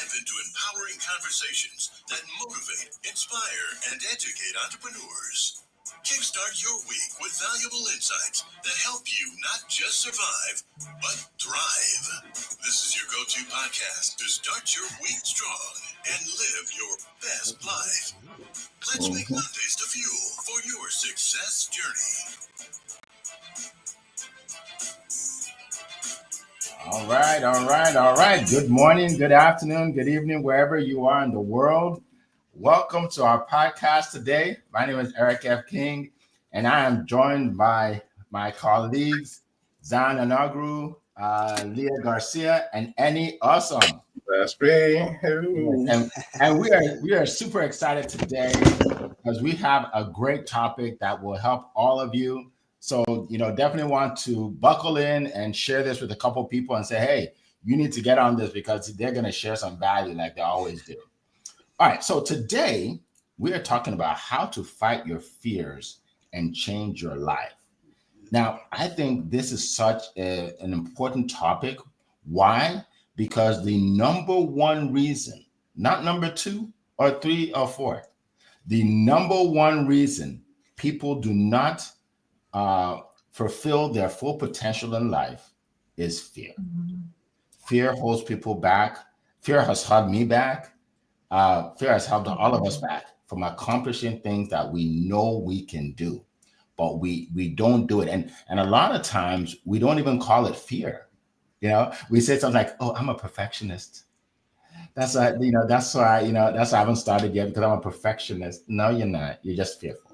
dive into empowering conversations that motivate, inspire, and educate entrepreneurs. Kickstart your week with valuable insights that help you not just survive, but thrive. This is your go-to podcast to start your week strong and live your best life. Let's make Mondays the fuel for your success journey. All right. Good morning, good afternoon, good evening, wherever you are in the world. Welcome to our podcast today. My name is Eric F. King, and I am joined by my colleagues, Zan Anagru, Leah Garcia, and Annie Awesome. That's me. And we are super excited today because we have a great topic that will help all of you. So, definitely want to buckle in and share this with a couple people and say, hey, you need to get on this because they're going to share some value like they always do. All right. So today we are talking about how to fight your fears and change your life. Now, I think this is such an important topic. Why? Because the number one reason, not number 2 or 3 or 4, the number one reason people do not fulfill their full potential in life is fear. Fear holds people back. Fear has held me back. Fear has held all of us back from accomplishing things that we know we can do, but we don't do it. And a lot of times we don't even call it fear. We say something like, "Oh, I'm a perfectionist." That's why I haven't started yet because I'm a perfectionist. No, you're not. You're just fearful.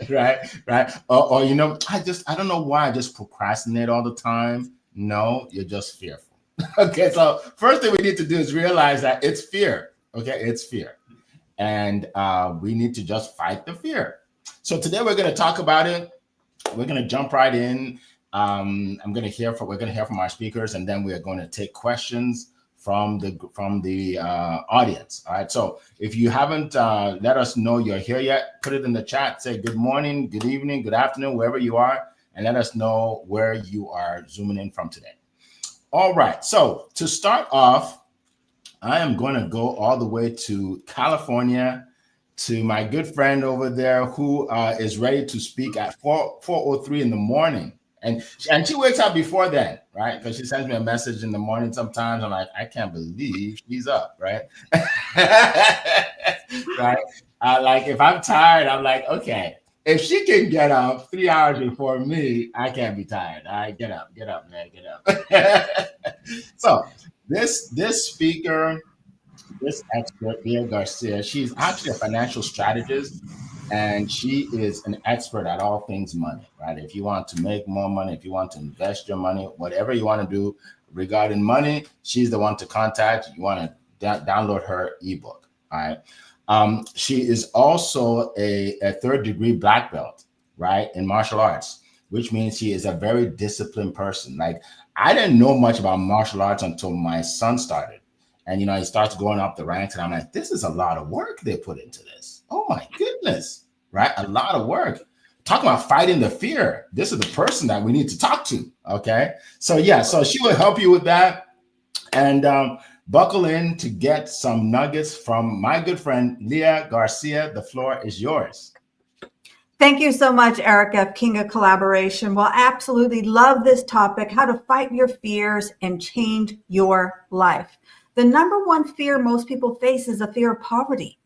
Right. Or I don't know why I just procrastinate all the time. No, you're just fearful. Okay, so first thing we need to do is realize that it's fear. Okay, it's fear. And we need to just fight the fear. So today we're going to talk about it. We're going to jump right in. We're going to hear from our speakers, and then we are going to take questions from the audience. All right. So if you haven't let us know you're here yet, put it in the chat. Say good morning, good evening, good afternoon, wherever you are, and let us know where you are zooming in from today. All right. So to start off, I am going to go all the way to California to my good friend over there who is ready to speak at 4:03 in the morning. And she wakes up before then, right? Because she sends me a message in the morning sometimes. I'm like, I can't believe she's up, right? Right? Like if I'm tired, I'm like, okay, if she can get up 3 hours before me, I can't be tired. All right, get up, man, get up. So this speaker, this expert, Leah Garcia, she's actually a financial strategist. And she is an expert at all things money, right? If you want to make more money, if you want to invest your money, whatever you want to do regarding money, she's the one to contact. You want to download her ebook, all right? She is also a 3rd degree black belt, right, in martial arts, which means she is a very disciplined person. Like I didn't know much about martial arts until my son started. And, he starts going up the ranks and I'm like, this is a lot of work they put into this. Oh my goodness, right? A lot of work. Talking about fighting the fear. This is the person that we need to talk to, okay? So she will help you with that. And buckle in to get some nuggets from my good friend, Leah Garcia. The floor is yours. Thank you so much, Eric F. King of Collaboration. Well, absolutely love this topic, how to fight your fears and change your life. The number one fear most people face is a fear of poverty,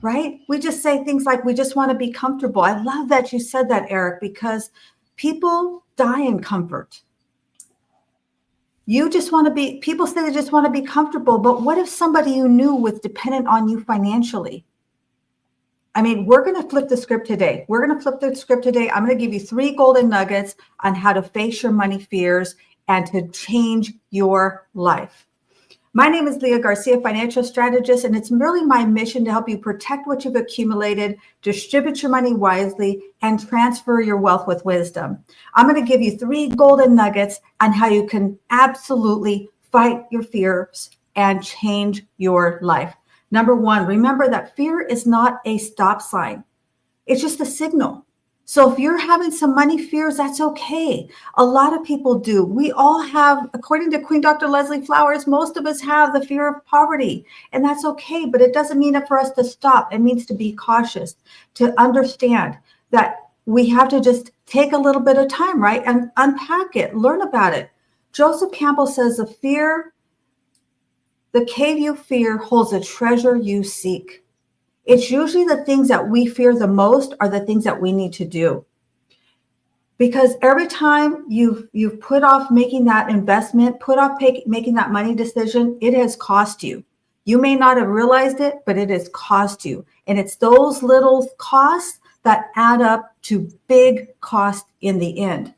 right? We just say things like, we just want to be comfortable. I love that you said that, Eric, because people die in comfort. People say they just want to be comfortable, but what if somebody you knew was dependent on you financially? I mean, we're going to flip the script today. I'm going to give you 3 golden nuggets on how to face your money fears and to change your life. My name is Leah Garcia, financial strategist, and it's really my mission to help you protect what you've accumulated, distribute your money wisely, and transfer your wealth with wisdom. I'm going to give you 3 golden nuggets on how you can absolutely fight your fears and change your life. Number 1, remember that fear is not a stop sign. It's just a signal. So if you're having some money fears, that's okay. A lot of people do. We all have, according to Queen Dr. Leslie Flowers, most of us have the fear of poverty, and that's okay. But it doesn't mean that for us to stop. It means to be cautious, to understand that we have to just take a little bit of time, right? And unpack it, learn about it. Joseph Campbell says the cave you fear holds a treasure you seek. It's usually the things that we fear the most are the things that we need to do. Because every time you've put off making that investment, put off making that money decision, it has cost you. You may not have realized it, but it has cost you. And it's those little costs that add up to big cost in the end.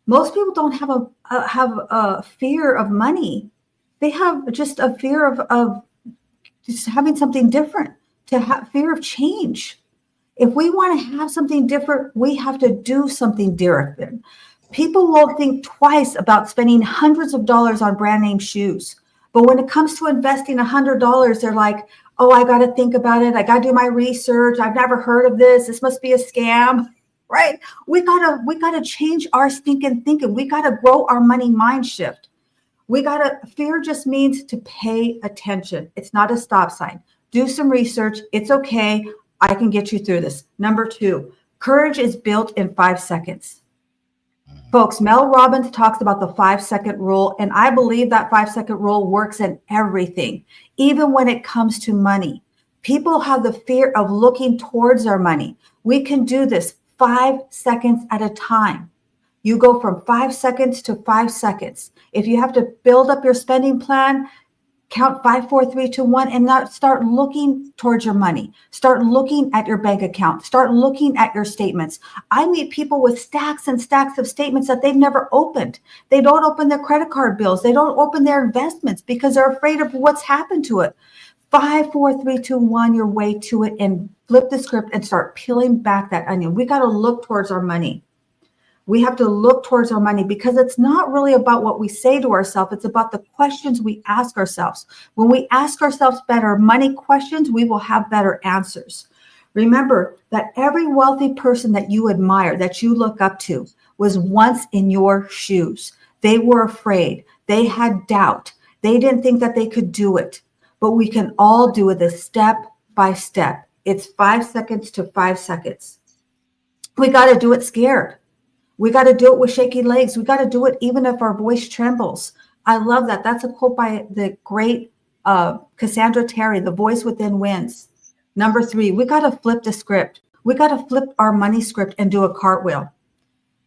Most people don't have a fear of money. They have just a fear of just having something different, to have fear of change. If we want to have something different, we have to do something different. People will think twice about spending hundreds of dollars on brand name shoes. But when it comes to investing $100, they're like, oh, I got to think about it. I got to do my research. I've never heard of this. This must be a scam, right? We gotta change our stinking thinking. We got to grow our money mind shift. Fear just means to pay attention. It's not a stop sign. Do some research. It's okay. I can get you through this. Number 2, courage is built in 5 seconds. Folks, Mel Robbins talks about the 5-second rule, and I believe that 5-second rule works in everything, even when it comes to money. People have the fear of looking towards their money. We can do this 5 seconds at a time. You go from 5 seconds to 5 seconds. If you have to build up your spending plan, count 5, 4, 3, 2, 1, and now start looking towards your money. Start looking at your bank account. Start looking at your statements. I meet people with stacks and stacks of statements that they've never opened. They don't open their credit card bills. They don't open their investments because they're afraid of what's happened to it. 5, 4, 3, 2, 1, your way to it, and flip the script and start peeling back that onion. We got to look towards our money. We have to look towards our money because it's not really about what we say to ourselves. It's about the questions we ask ourselves. When we ask ourselves better money questions, we will have better answers. Remember that every wealthy person that you admire, that you look up to, was once in your shoes. They were afraid. They had doubt. They didn't think that they could do it. But we can all do it step by step. It's 5 seconds to 5 seconds. We got to do it scared. We got to do it with shaky legs. We got to do it even if our voice trembles. I love that. That's a quote by the great Cassandra Terry, The Voice Within Wins. Number 3, we got to flip the script. We got to flip our money script and do a cartwheel.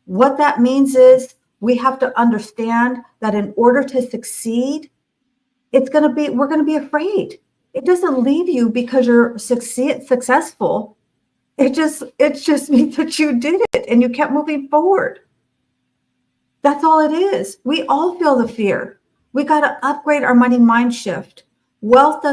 What that means is we have to understand that in order to succeed, we're going to be afraid. It doesn't leave you because you're successful. It just means that you did it and you kept moving forward. That's all it is. We all feel the fear. We got to upgrade our money mind shift. Wealth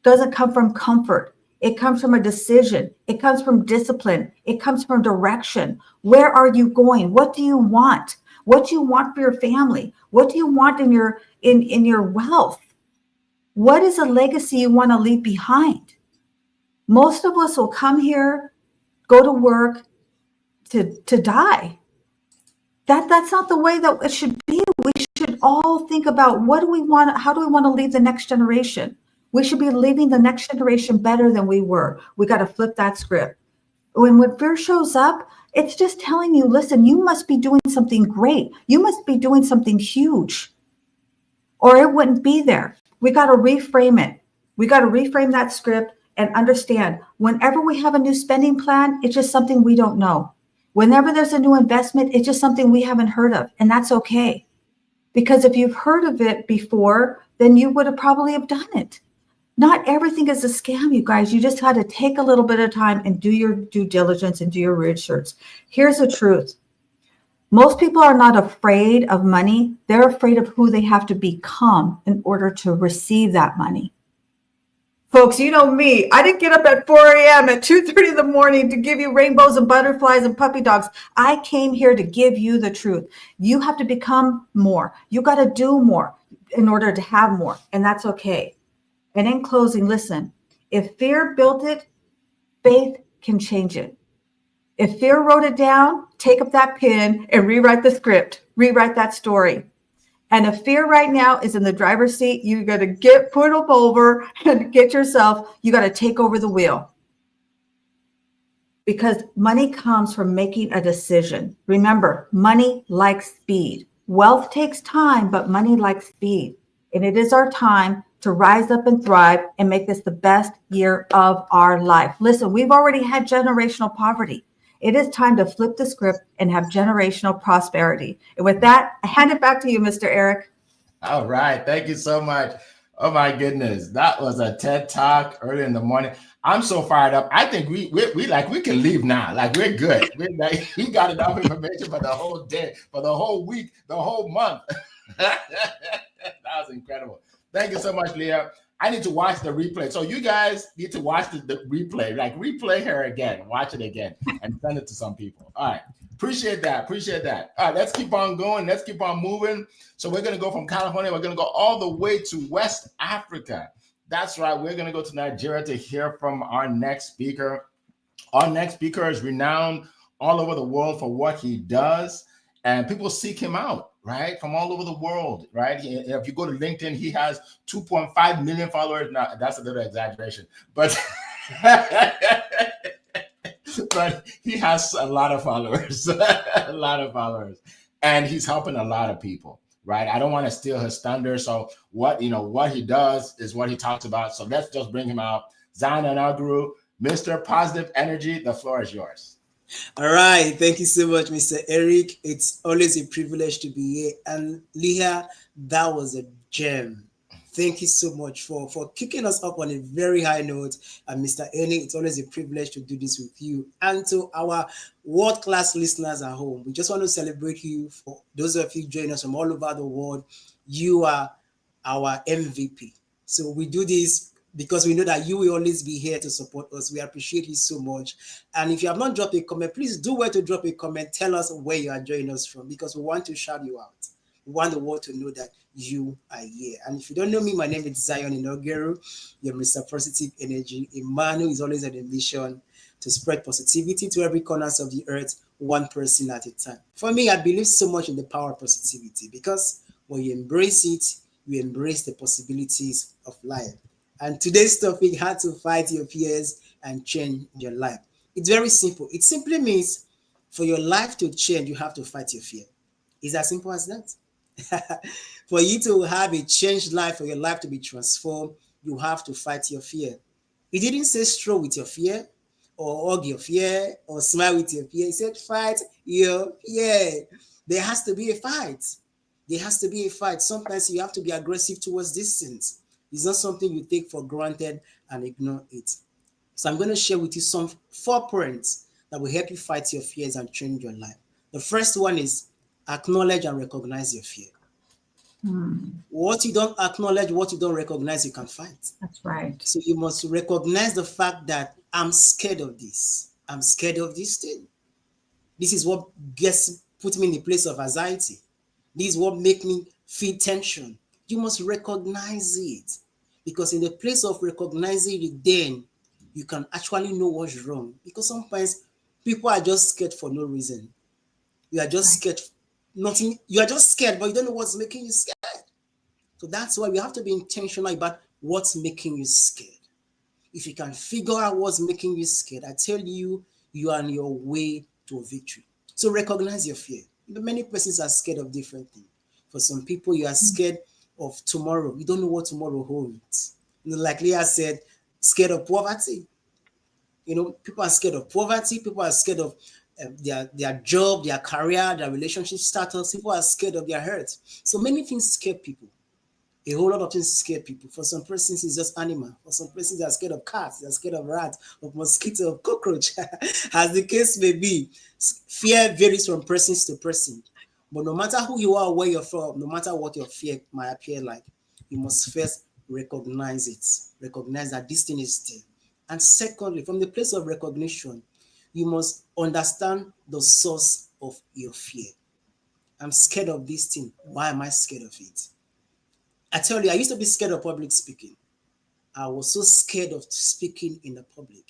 doesn't come from comfort. It comes from a decision. It comes from discipline. It comes from direction. Where are you going? What do you want? What do you want for your family? What do you want in your wealth? What is a legacy you want to leave behind? Most of us will come here, go to work to die. That's not the way that it should be. We should all think about what do we want, how do we want to leave the next generation? We should be leaving the next generation better than we were. We got to flip that script. When fear shows up, it's just telling you, listen, you must be doing something great. You must be doing something huge, or it wouldn't be there. We got to reframe it. We got to reframe that script and understand whenever we have a new spending plan, it's just something we don't know. Whenever there's a new investment, it's just something we haven't heard of. And that's okay. Because if you've heard of it before, then you would have probably have done it. Not everything is a scam, you guys. You just got to take a little bit of time and do your due diligence and do your research. Here's the truth. Most people are not afraid of money. They're afraid of who they have to become in order to receive that money. Folks, you know me. I didn't get up at 4 a.m. at 2:30 in the morning to give you rainbows and butterflies and puppy dogs. I came here to give you the truth. You have to become more. You got to do more in order to have more. And that's okay. And in closing, listen, if fear built it, faith can change it. If fear wrote it down, take up that pen and rewrite the script, rewrite that story. And if fear right now is in the driver's seat, you got to put up over and you got to take over the wheel. Because money comes from making a decision. Remember, money likes speed. Wealth takes time, but money likes speed. And it is our time to rise up and thrive and make this the best year of our life. Listen, we've already had generational poverty. It is time to flip the script and have generational prosperity. And with that, I hand it back to you, Mr. Eric. All right. Thank you so much. Oh my goodness. That was a TED Talk early in the morning. I'm so fired up. I think we can leave now. Like we're good. We got enough information for the whole day, for the whole week, the whole month. That was incredible. Thank you so much, Leah. I need to watch the replay. So you guys need to watch the replay. Like replay her again, watch it again, and send it to some people. All right. Appreciate that. All right, let's keep on going. Let's keep on moving. So we're going to go from California. We're going to go all the way to West Africa. That's right. We're going to go to Nigeria to hear from our next speaker. Our next speaker is renowned all over the world for what he does, and people seek him out, right? From all over the world, right? If you go to LinkedIn, he has 2.5 million followers. Now, that's a little exaggeration, but but he has a lot of followers, and he's helping a lot of people, right? I don't want to steal his thunder. So what he does is what he talks about. So let's just bring him out. Zion Anaguru, Mr. Positive Energy, the floor is yours. All right. Thank you so much, Mr. Eric. It's always a privilege to be here. And Leah, that was a gem. Thank you so much for kicking us up on a very high note. And Mr. Ernie, it's always a privilege to do this with you. And to our world-class listeners at home, we just want to celebrate you. For those of you joining us from all over the world, you are our MVP. So we do this because we know that you will always be here to support us. We appreciate you so much. And if you have not dropped a comment, please do well to drop a comment. Tell us where you are joining us from, because we want to shout you out. We want the world to know that you are here. And if you don't know me, my name is Zion Inogeru. You're Mr. Positive Energy. A man who is always on a mission to spread positivity to every corner of the earth, one person at a time. For me, I believe so much in the power of positivity, because when you embrace it, you embrace the possibilities of life. And today's topic, how to fight your fears and change your life. It's very simple. It simply means for your life to change, you have to fight your fear. It's as simple as that. For you to have a changed life, for your life to be transformed, you have to fight your fear. He didn't say stroll with your fear, or hug your fear, or smile with your fear. He said fight your fear. There has to be a fight. There has to be a fight. Sometimes you have to be aggressive towards these things. It's not something you take for granted and ignore it. So I'm going to share with you some 4 points that will help you fight your fears and change your life. The first one is acknowledge and recognize your fear. What you don't acknowledge, what you don't recognize, you can fight. That's right. So you must recognize the fact that I'm scared of this. I'm scared of this thing. This is what put me in a place of anxiety. This is what makes me feel tension. You must recognize it, because in the place of recognizing it, then you can actually know what's wrong. Because sometimes people are just scared for no reason. You are just scared. Nothing. You are just scared, but you don't know what's making you scared. So that's why we have to be intentional about what's making you scared. If you can figure out what's making you scared, I tell you, you are on your way to a victory. So recognize your fear. Many persons are scared of different things. For some people, you are scared of tomorrow. You don't know what tomorrow holds. Like Leah said, scared of poverty. People are scared of poverty. People are scared of their job, their career, their relationship status. People are scared of their health. So many things scare people. A whole lot of things scare people. For some persons, it's just animal. For some persons, they are scared of cats. They are scared of rats, of mosquito, of cockroach. As the case may be, fear varies from person to person. But no matter who you are, where you're from, no matter what your fear might appear like, you must first recognize it. Recognize that this thing is there. And secondly, from the place of recognition, you must understand the source of your fear. I'm scared of this thing. Why am I scared of it? I tell you, I used to be scared of public speaking. I was so scared of speaking in the public.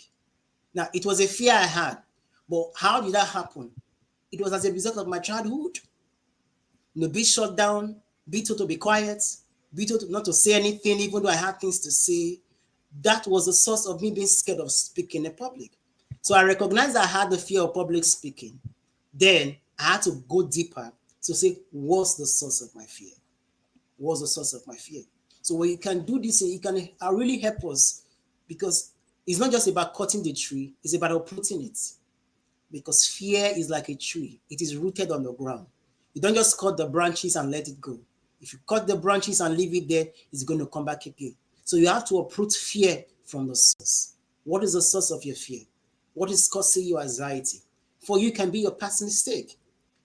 Now, it was a fear I had, But how did that happen? It was as a result of my childhood. Be shut down, be told to be quiet, be told not to say anything, even though I had things to say. That was the source of me being scared of speaking in public. So I recognized I had the fear of public speaking. Then I had to go deeper to say, what's the source of my fear? What's the source of my fear? So when you can do this, it can really help us, because it's not just about cutting the tree, it's about uprooting it. Because fear is like a tree. It is rooted on the ground. You don't just cut the branches and let it go. If you cut the branches and leave it there, it's going to come back again. So you have to uproot fear from the source. What is the source of your fear? What is causing you anxiety? For you, it can be your past mistake.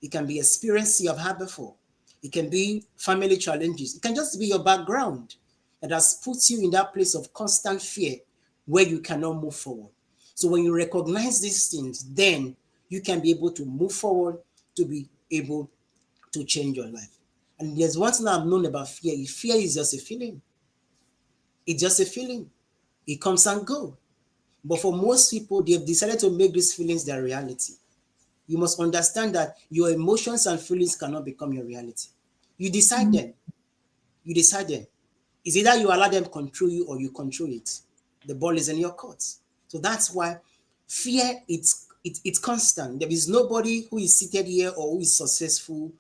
It can be experience you have had before. It can be family challenges. It can just be your background that has put you in that place of constant fear where you cannot move forward. So when you recognize these things, then you can be able to move forward to be able to change your life. And there's one thing I've known about fear. Fear is just a feeling. It's just a feeling. It comes and goes. But for most people, they've decided to make these feelings their reality. You must understand that your emotions and feelings cannot become your reality. You decide them. You decide them. It's either you allow them to control you or you control it. The ball is in your court. So that's why fear, it's constant. There is nobody who is seated here or who is successful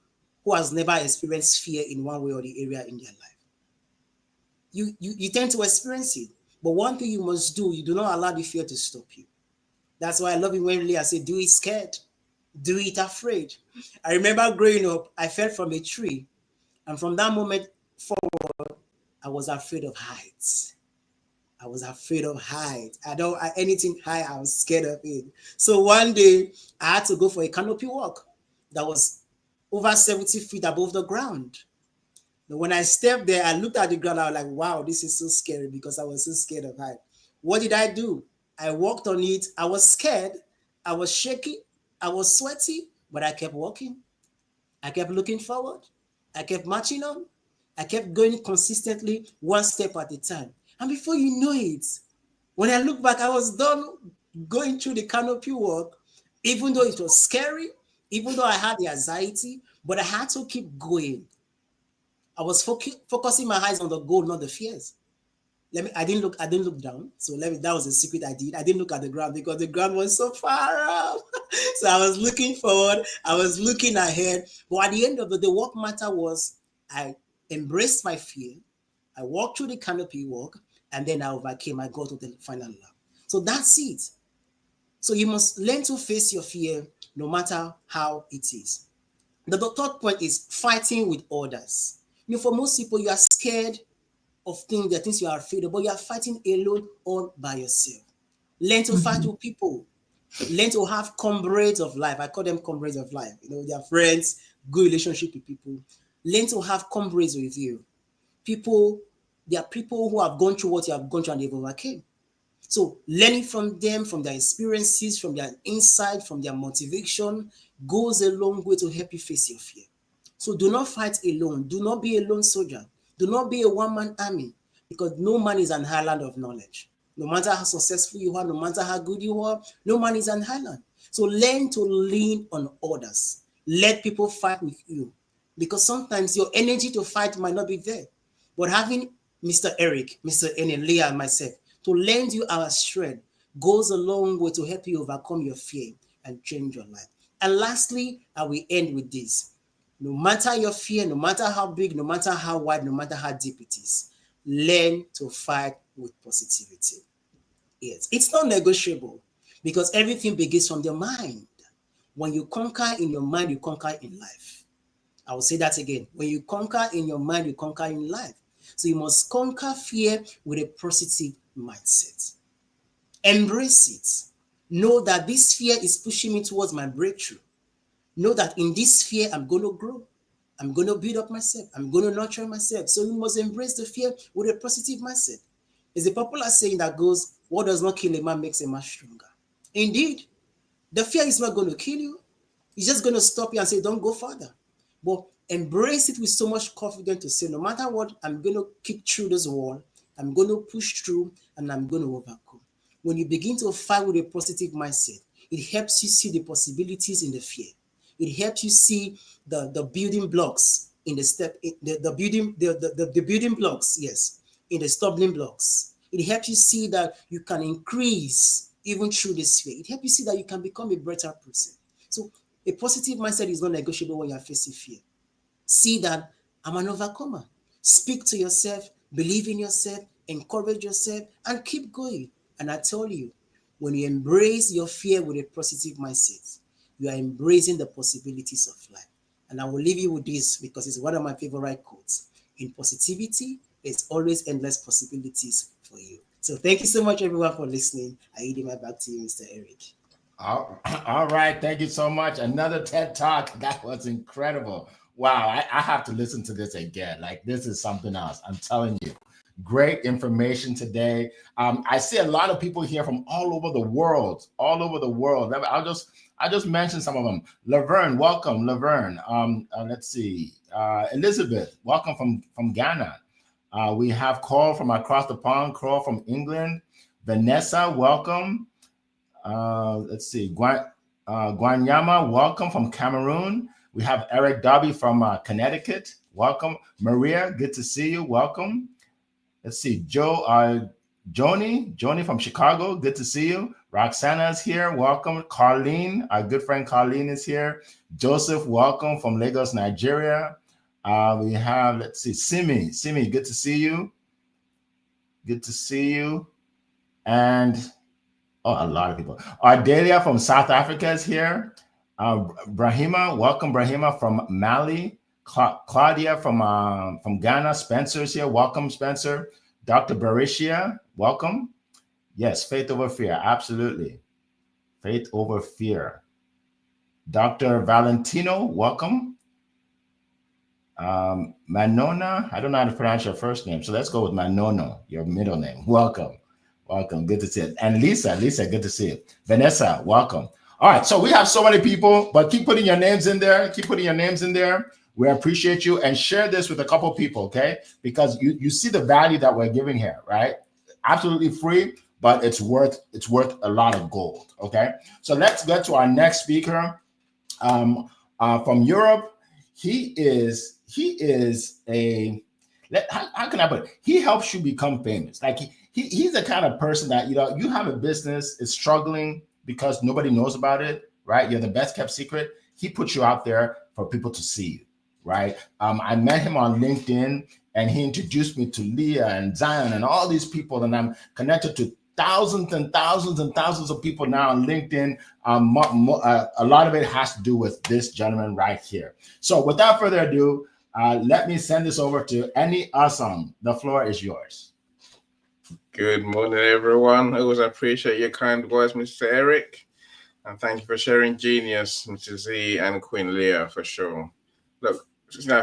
who has never experienced fear in one way or the area in their life. You tend to experience it. But one thing you must do, you do not allow the fear to stop you. That's why I love it when Leah said, do it scared, do it afraid. I remember growing up, I fell from a tree. And from that moment forward, I was afraid of heights. I was afraid of heights. Anything high, I was scared of it. So one day, I had to go for a canopy walk that was over 70 feet above the ground. When I stepped there, I looked at the ground. I was like, wow, this is so scary, because I was so scared of height. What did I do? I walked on it. I was scared. I was shaky. I was sweaty, but I kept walking. I kept looking forward. I kept marching on. I kept going consistently, one step at a time. And before you know it, when I look back, I was done going through the canopy walk, even though it was scary, even though I had the anxiety, but I had to keep going. I was focusing my eyes on the goal, not the fears. I didn't look down. So that was a secret I did. I didn't look at the ground because the ground was so far up. So I was looking forward. I was looking ahead. But at the end of the day, what mattered was I embraced my fear. I walked through the canopy walk, and then I overcame. I got to the final lap. So that's it. So you must learn to face your fear, no matter how it is. The third point is fighting with others. For most people, you are scared of things, the things you are afraid of, but you are fighting alone or by yourself. Learn to fight with people. Learn to have comrades of life. I call them comrades of life. They are friends, good relationship with people. Learn to have comrades with you. There are people who have gone through what you have gone through and they've overcame. So learning from them, from their experiences, from their insight, from their motivation, goes a long way to help you face your fear. So do not fight alone. Do not be a lone soldier. Do not be a one-man army, because no man is an island of knowledge. No matter how successful you are, no matter how good you are, no man is an island. So learn to lean on others. Let people fight with you, because sometimes your energy to fight might not be there. But having Mr. Eric, Mr. Ene, Leah, and myself to lend you our strength goes a long way to help you overcome your fear and change your life. And lastly, I will end with this. No matter your fear, no matter how big, no matter how wide, no matter how deep it is, learn to fight with positivity. Yes, it's not negotiable, because everything begins from the mind. When you conquer in your mind, you conquer in life. I will say that again. When you conquer in your mind, you conquer in life. So you must conquer fear with a positive mindset. Embrace it. Know that this fear is pushing me towards my breakthrough. Know that in this fear, I'm going to grow. I'm going to build up myself. I'm going to nurture myself. So you must embrace the fear with a positive mindset. There's a popular saying that goes, what does not kill a man makes a man stronger. Indeed, the fear is not going to kill you. It's just going to stop you and say, don't go further. But embrace it with so much confidence to say, no matter what, I'm going to kick through this wall. I'm going to push through, and I'm going to overcome. When you begin to fight with a positive mindset, It helps you see the possibilities in the fear. It helps you see the building blocks in the step, the building blocks, yes, in the stumbling blocks. It helps you see that you can increase even through this fear. It helps you see that you can become a better person. So a positive mindset is not negotiable when you're facing fear. See that I'm an overcomer. Speak to yourself, believe in yourself, encourage yourself, and keep going. And I tell you, when you embrace your fear with a positive mindset, you are embracing the possibilities of life. And I will leave you with this because it's one of my favorite quotes. In positivity, there's always endless possibilities for you. So thank you so much, everyone, for listening. I yield my back to you, Mr. Eric. All right. Thank you so much. Another TED Talk. That was incredible. Wow. I have to listen to this again. Like, this is something else. I'm telling you. Great information today. I see a lot of people here from all over the world. All over the world. I'll just mention some of them. Laverne, welcome, Laverne. Let's see. Elizabeth, welcome from Ghana. We have Carl from across the pond. Carl from England. Vanessa, welcome. Let's see. Guanyama, welcome from Cameroon. We have Eric Darby from Connecticut. Welcome. Maria, good to see you. Welcome. Let's see. Joni from Chicago. Good to see you. Roxana is here. Welcome. Carlene, our good friend Carlene is here. Joseph, welcome from Lagos, Nigeria. We have, let's see, Simi. Simi, good to see you. Good to see you. And a lot of people. Ardelia from South Africa is here. Brahima, welcome, Brahima from Mali. Claudia from Ghana. Spencer is here. Welcome, Spencer. Dr. Barishia, welcome. Yes, faith over fear. Absolutely. Faith over fear. Dr. Valentino, welcome. Manona, I don't know how to pronounce your first name, so let's go with Manono, your middle name. Welcome. Welcome. Good to see you. And Lisa, good to see you. Vanessa, welcome. All right. So we have so many people, but keep putting your names in there. Keep putting your names in there. We appreciate you, and share this with a couple people, okay? Because you see the value that we're giving here, right? Absolutely free, but it's worth a lot of gold, okay? So let's get to our next speaker from Europe. He is a, how can I put it? He helps you become famous. Like he's the kind of person that, you have a business, is struggling because nobody knows about it, right? You're the best kept secret. He puts you out there for people to see you, right? I met him on LinkedIn, and he introduced me to Leah and Zion and all these people, and I'm connected to thousands and thousands and thousands of people now on LinkedIn. A lot of it has to do with this gentleman right here. So without further ado, let me send this over to Any Awesome. The floor is yours. Good morning, everyone. I always appreciate your kind words, Mr. Eric. And thank you for sharing genius, Mr. Z and Queen Leah, for sure. Look,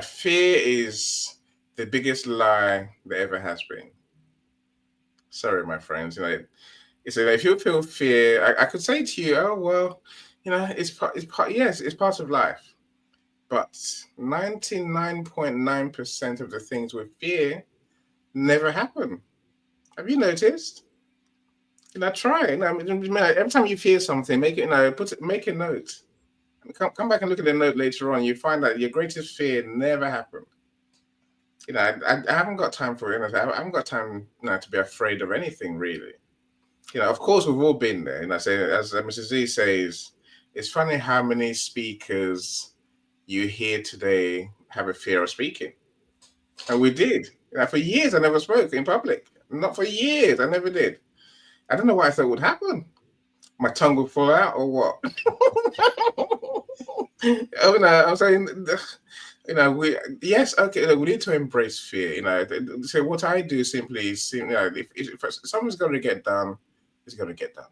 fear is the biggest lie there ever has been. Sorry, my friends. If you feel fear, I could say to you, oh, well, it's part of life. But 99.9% of the things we fear never happen. Have you noticed? Try. Every time you fear something, make a note. Come back and look at the note later on. You find that your greatest fear never happened. I haven't got time for it. I haven't got time to be afraid of anything, really. Of course, we've all been there. As Mrs. Z says, it's funny how many speakers you hear today have a fear of speaking. And we did. For years, I never spoke in public. Not for years. I never did. I don't know what I thought would happen. My tongue would fall out or what? I'm saying, we need to embrace fear. So what I do simply is, if something's going to get done, it's going to get done.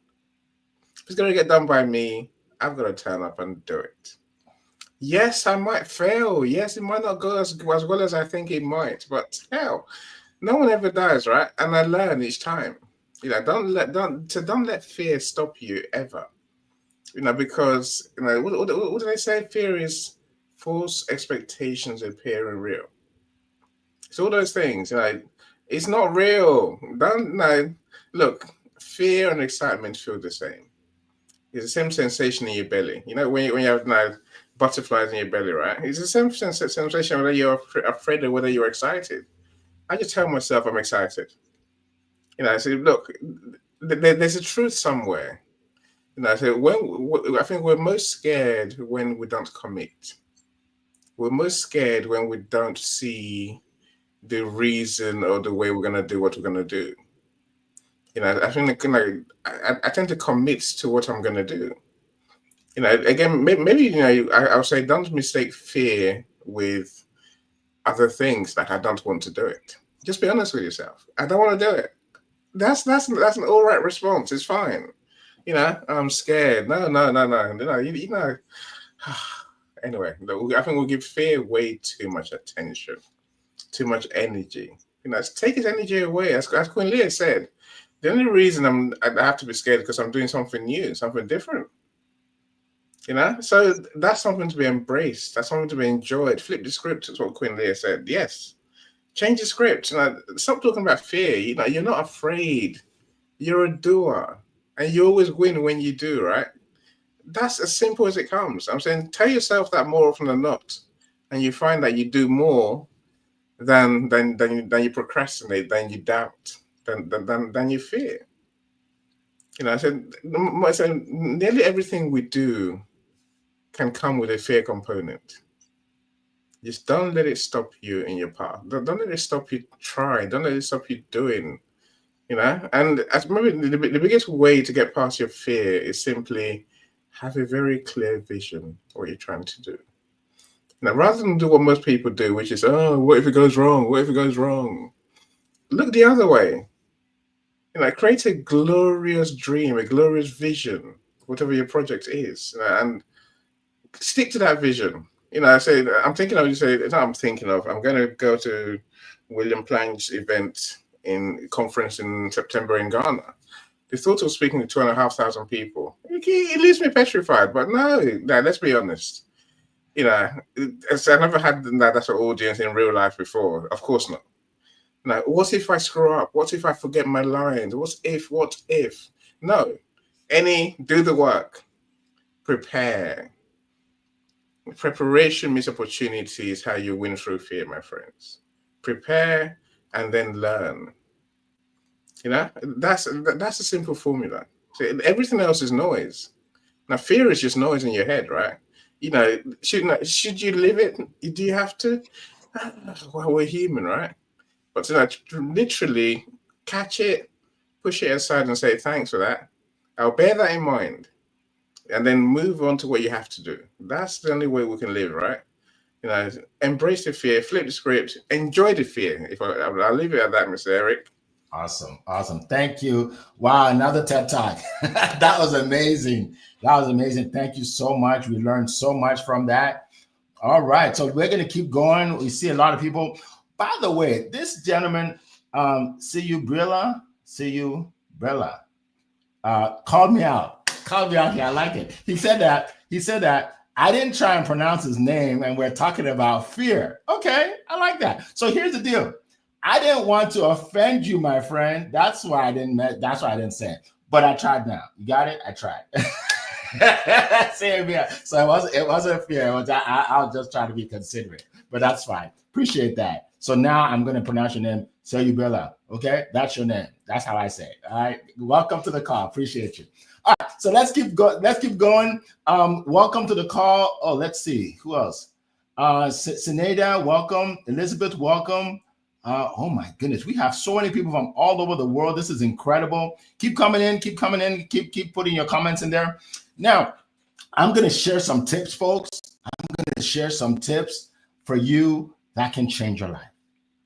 If it's going to get done by me, I've got to turn up and do it. Yes, I might fail. Yes, it might not go as well as I think it might. But hell, no one ever dies, right? And I learn each time. Don't let fear stop you ever. Because what do they say? Fear is false expectations appearing real. It's all those things. It's not real. Look, fear and excitement feel the same. It's the same sensation in your belly. You know, when you have now butterflies in your belly, right? It's the same sensation whether you're afraid or whether you're excited. I just tell myself I'm excited. You know, I say, look, there's a truth somewhere. You know, I say, I think we're most scared when we don't commit. We're most scared when we don't see the reason or the way we're going to do what we're going to do. You know, I think I tend to commit to what I'm going to do. You know, again, maybe, you know, I'll say don't mistake fear with other things that I don't want to do it. Just be honest with yourself. I don't want to do it. That's an all right response. It's fine. You know, I'm scared. No. You know. Anyway, I think we'll give fear way too much attention, too much energy. You know, take his energy away. As Queen Leah said, the only reason I have to be scared because I'm doing something new, something different. You know, so that's something to be embraced. That's something to be enjoyed. Flip the script is what Queen Leah said. Yes, change the script. You know, stop talking about fear. You know, you're not afraid. You're a doer, and you always win when you do. Right? That's as simple as it comes. I'm saying, tell yourself that more often than not, and you find that you do more than you procrastinate, than you doubt, than you fear. You know, I said nearly everything we do can come with a fear component. Just don't let it stop you in your path. Don't let it stop you trying. Don't let it stop you doing. You know, and as maybe the biggest way to get past your fear is simply have a very clear vision of what you're trying to do. Now, rather than do what most people do, which is, oh, what if it goes wrong? What if it goes wrong? Look the other way. You know, create a glorious dream, a glorious vision, whatever your project is, you know, and stick to that vision. You know, I'm going to go to William Plank's conference in September in Ghana. The thought of speaking to 2,500 people, it leaves me petrified. But no, let's be honest. You know, I've never had that sort of audience in real life before. Of course not. Now, what if I screw up? What if I forget my lines? What if? No. Do the work. Prepare. Preparation means opportunity is how you win through fear, my friends. Prepare and then learn. You know, that's a simple formula. So everything else is noise. Now, fear is just noise in your head, right? You know, should you live it? Do you have to? Well, we're human, right? But you know, literally catch it, push it aside, and say thanks for that. I'll bear that in mind, and then move on to what you have to do. That's the only way we can live, right? You know, embrace the fear, flip the script, enjoy the fear. I'll leave it at that, Mr. Eric. Awesome. Thank you. Wow, another TED Talk. That was amazing. Thank you so much. We learned so much from that. All right, so we're going to keep going. We see a lot of people. By the way, this gentleman, see you, Brilla, called me out here. I like it. He said that I didn't try and pronounce his name, and we're talking about fear. Okay, I like that. So here's the deal. I didn't want to offend you, my friend. That's why I didn't say it. But I tried now. You got it? I tried. Same here. So it wasn't fear. I'll just try to be considerate. But that's fine. Appreciate that. So now I'm going to pronounce your name, Sayubella. Okay? That's your name. That's how I say it. All right? Welcome to the call. Appreciate you. All right. So let's keep going. Welcome to the call. Oh, let's see. Who else? Sineda, welcome. Elizabeth, welcome. Oh my goodness, we have so many people from all over the world. This is incredible. Keep coming in. Keep putting your comments in there. Now, I'm going to share some tips, folks. I'm going to share some tips for you that can change your life.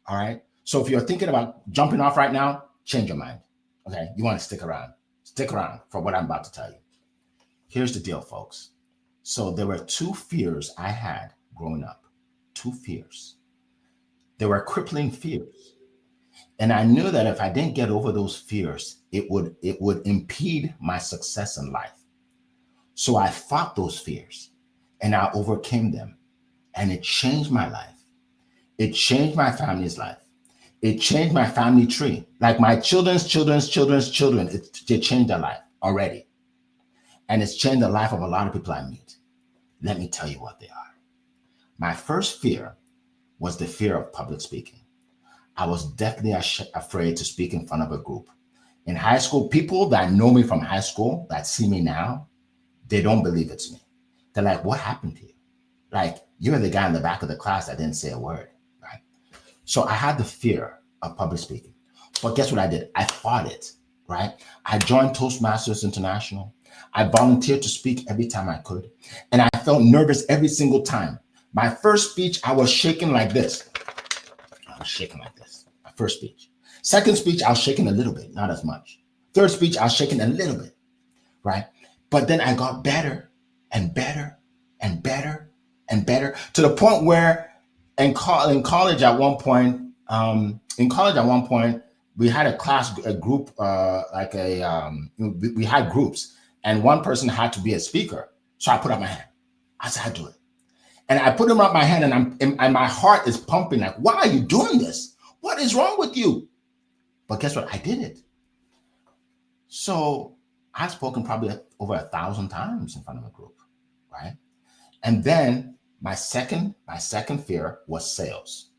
All right. So if you're thinking about jumping off right now, change your mind. Okay. You want to stick around. Stick around for what I'm about to tell you. Here's the deal, folks. So there were 2 fears I had growing up. 2 fears. They were crippling fears. And I knew that if I didn't get over those fears, it would impede my success in life. So I fought those fears and I overcame them. And it changed my life. It changed my family's life. It changed my family tree. Like my children's children, it changed their life already. and it's changed the life of a lot of people I meet. Let me tell you what they are. My first fear was the fear of public speaking. I was definitely afraid to speak in front of a group. In high school, people that know me from high school, that see me now, they don't believe it's me. They're like, what happened to you? Like, you're the guy in the back of the class that didn't say a word, right? So I had the fear of public speaking. But guess what I did? I fought it, right? I joined Toastmasters International. I volunteered to speak every time I could. And I felt nervous every single time. My first speech, I was shaking like this. I was shaking like this. My first speech. Second speech, I was shaking a little bit, not as much. Third speech, I was shaking a little bit, right? But then I got better and better and better and better to the point where in college at one point, we had a group, we had groups, and one person had to be a speaker. So I put up my hand. I said, I do it. And I put him up my hand, and my heart is pumping like, why are you doing this? What is wrong with you? But guess what? I did it. So I've spoken probably over 1,000 times in front of a group, right? And then my second fear was sales.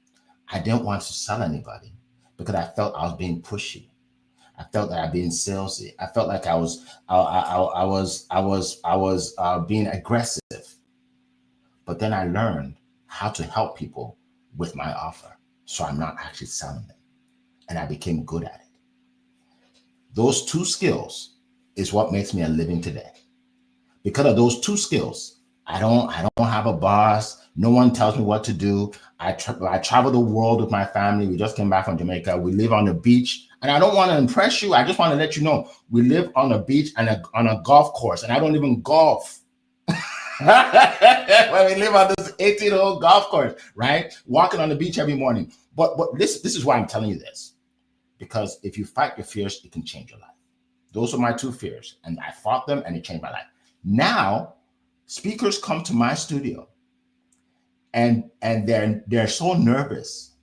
I didn't want to sell anybody because I felt I was being pushy. I felt that I was being salesy. I felt like I was being aggressive. But then I learned how to help people with my offer, so I'm not actually selling them, and I became good at it. Those two skills is what makes me a living today. Because of those two skills, I don't have a boss. No one tells me what to do. I travel the world with my family. We just came back from Jamaica. We live on the beach, and I don't want to impress you. I just want to let you know we live on a beach and on a golf course, and I don't even golf. When we live on this 18-hole golf course, right? Walking on the beach every morning. But this is why I'm telling you this. Because if you fight your fears, it can change your life. Those are my two fears. And I fought them and it changed my life. Now, speakers come to my studio and they're so nervous.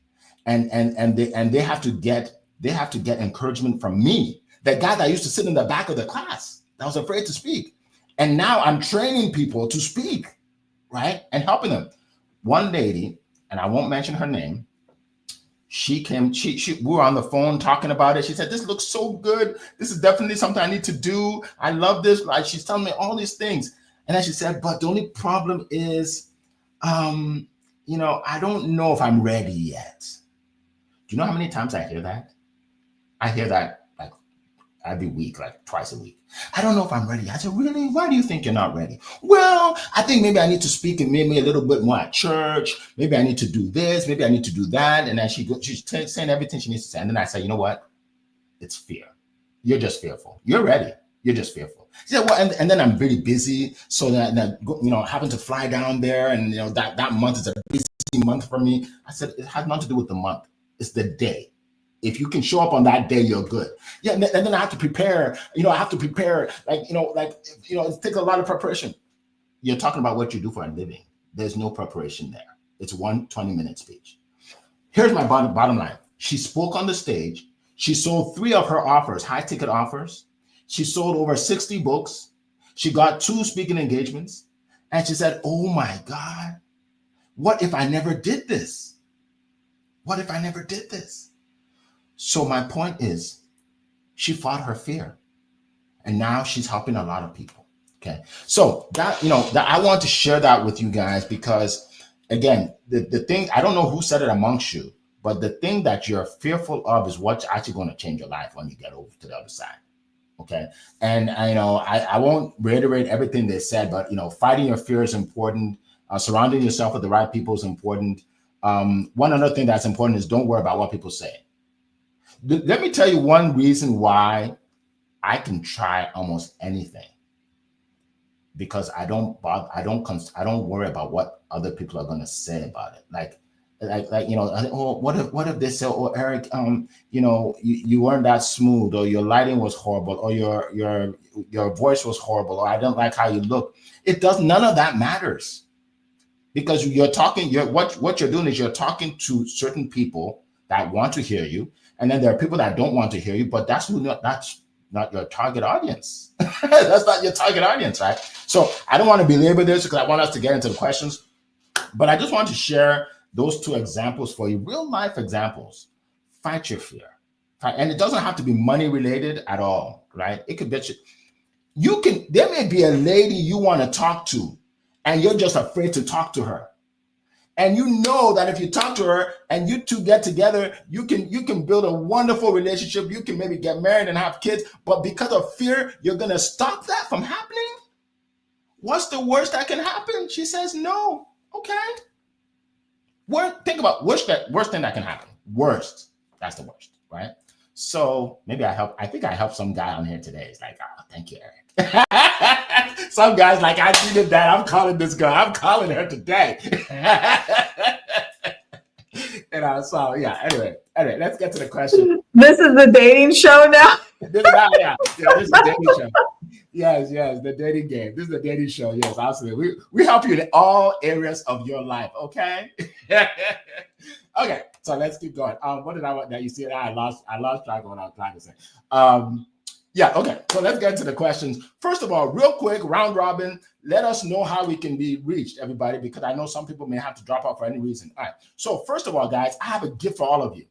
And they have to get encouragement from me. The guy that used to sit in the back of the class that was afraid to speak. And now I'm training people to speak, right? And helping them. One lady, and I won't mention her name, she we were on the phone talking about it. She said, this looks so good. This is definitely something I need to do. I love this. Like, she's telling me all these things. And then she said, but the only problem is, I don't know if I'm ready yet. Do you know how many times I hear that? I hear that like every week, like twice a week. I don't know if I'm ready. I said, really? Why do you think you're not ready? Well, I think maybe I need to speak and maybe a little bit more at church. Maybe I need to do this. Maybe I need to do that. And then she's saying everything she needs to say. And then I said, you know what? It's fear. You're just fearful. You're ready. You're just fearful. She said, well, and then I'm really busy. So that having to fly down there and, that month is a busy month for me. I said, it has nothing to do with the month. It's the day. If you can show up on that day, you're good. Yeah, and then I have to prepare. It takes a lot of preparation. You're talking about what you do for a living. There's no preparation there. It's one 20-minute speech. Here's my bottom line. She spoke on the stage. She sold 3 of her offers, high-ticket offers. She sold over 60 books. She got 2 speaking engagements. And she said, oh, my God, what if I never did this? What if I never did this? So my point is, she fought her fear, and now she's helping a lot of people. Okay, so that I want to share that with you guys because, again, the thing, I don't know who said it amongst you, but the thing that you're fearful of is what's actually going to change your life when you get over to the other side. Okay, and I won't reiterate everything they said, but fighting your fear is important. Surrounding yourself with the right people is important. One other thing that's important is don't worry about what people say. Let me tell you one reason why I can try almost anything, because I don't worry about what other people are going to say about it. Like, what if they say, oh, Eric, you weren't that smooth, or your lighting was horrible, or your voice was horrible, or I don't like how you look. None of that matters, because what you're doing is you're talking to certain people that want to hear you. And then there are people that don't want to hear you, but that's not your target audience. That's not your target audience, right? So I don't want to belabor this because I want us to get into the questions, but I just want to share those two examples for you, real life examples. Fight your fear. And it doesn't have to be money related at all, right? It could be, there may be a lady you want to talk to and you're just afraid to talk to her. And you know that if you talk to her and you two get together, you can build a wonderful relationship. You can maybe get married and have kids, but because of fear, you're going to stop that from happening? What's the worst that can happen? She says no. Okay. Think about worst thing that can happen. Worst. That's the worst, right? So maybe I think I helped some guy on here today. It's like, oh, thank you, Eric. Some guys like, I needed that. I'm calling this girl. I'm calling her today. So yeah, anyway, let's get to the question. This is the dating show now. This is the dating show. Yes, the dating game. This is the dating show. Yes, absolutely. We help you in all areas of your life. Okay. Okay. So let's keep going. What did I want that you see? I lost track of what I was trying to say. Yeah. Okay. So let's get into the questions. First of all, real quick, round robin. Let us know how we can be reached, everybody, because I know some people may have to drop out for any reason. All right. So first of all, guys, I have a gift for all of you.